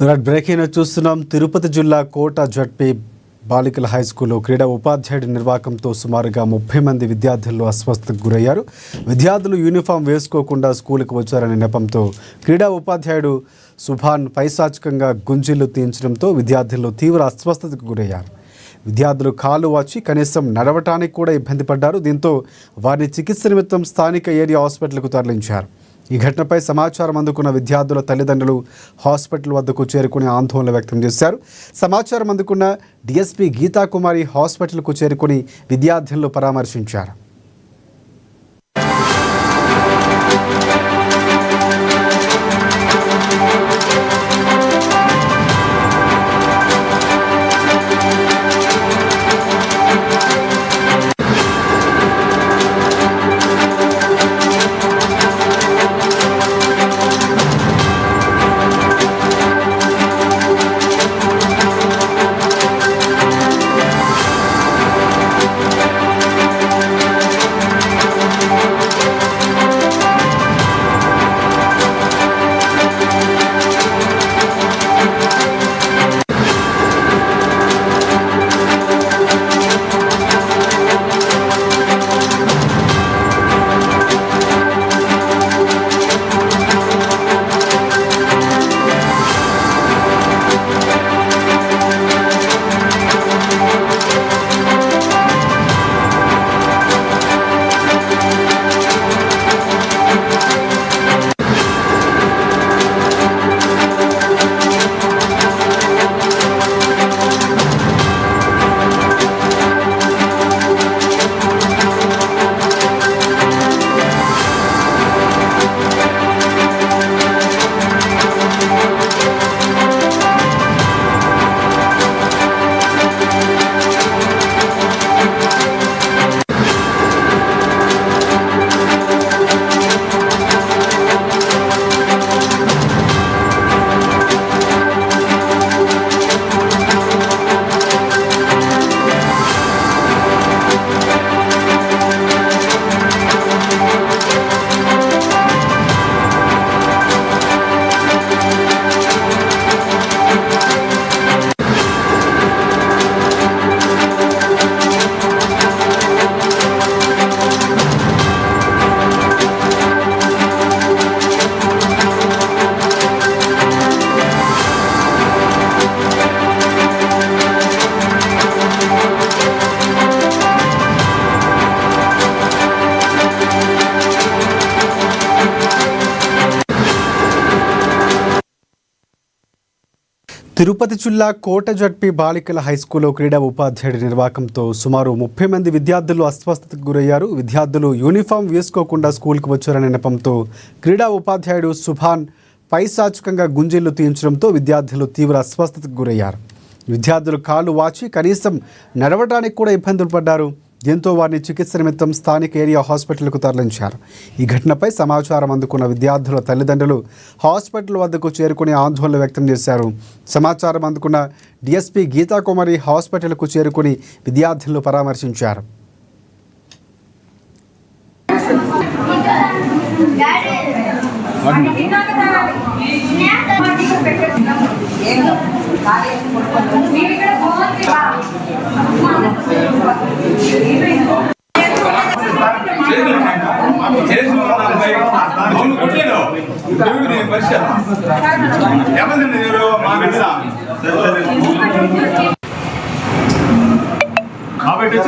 Breaking చూస్తున్నాం. తిరుపతి జిల్లా కోట ZP బాలికల హై స్కూల్లో క్రీడా ఉపాధ్యాయుడి నిర్వాకంతో సుమారుగా 30 మంది విద్యార్థులు అస్వస్థతకు గురయ్యారు. విద్యార్థులు యూనిఫామ్ వేసుకోకుండా స్కూలుకు వచ్చారనే నెపంతో క్రీడా ఉపాధ్యాయుడు సుభాన్ పైశాచికంగా గుంజిళ్లు తీయించడంతో విద్యార్థులు తీవ్ర అస్వస్థతకు గురయ్యారు. విద్యార్థులు కాలు వాచి కనీసం నడవటానికి కూడా ఇబ్బంది పడ్డారు. దీంతో వారిని చికిత్స నిమిత్తం స్థానిక ఏరియా హాస్పిటల్కు తరలించారు. ఈ ఘటనపై సమాచారం అందుకున్న విద్యార్థుల తల్లిదండ్రులు హాస్పిటల్ వద్దకు చేరుకుని ఆందోళన వ్యక్తం చేశారు. సమాచారం అందుకున్న డిఎస్పీ గీతాకుమారి హాస్పిటల్కు చేరుకుని విద్యార్థులను పరామర్శించారు. తిరుపతి జిల్లా కోట జడ్పీ బాలికల హైస్కూల్లో క్రీడా ఉపాధ్యాయుడి నిర్వాకంతో సుమారు 30 మంది విద్యార్థులు అస్వస్థతకు గురయ్యారు. విద్యార్థులు యూనిఫామ్ వేసుకోకుండా స్కూల్కు వచ్చారనే నెపంతో క్రీడా ఉపాధ్యాయుడు సుభాన్ పైశాచికంగా గుంజిళ్లు తీయించడంతో విద్యార్థులు తీవ్ర అస్వస్థతకు గురయ్యారు. విద్యార్థులు కాలు వాచి కనీసం నడవడానికి కూడా ఇబ్బందులు పడ్డారు. దీంతో వారిని చికిత్స నిమిత్తం స్థానిక ఏరియా హాస్పిటల్కు తరలించారు. ఈ ఘటనపై సమాచారం అందుకున్న విద్యార్థుల తల్లిదండ్రులు హాస్పిటల్ వద్దకు చేరుకుని ఆందోళన వ్యక్తం చేశారు. సమాచారం అందుకున్న డిఎస్పీ గీతాకుమారి హాస్పిటల్కు చేరుకుని విద్యార్థులను పరామర్శించారు. కాబట్టి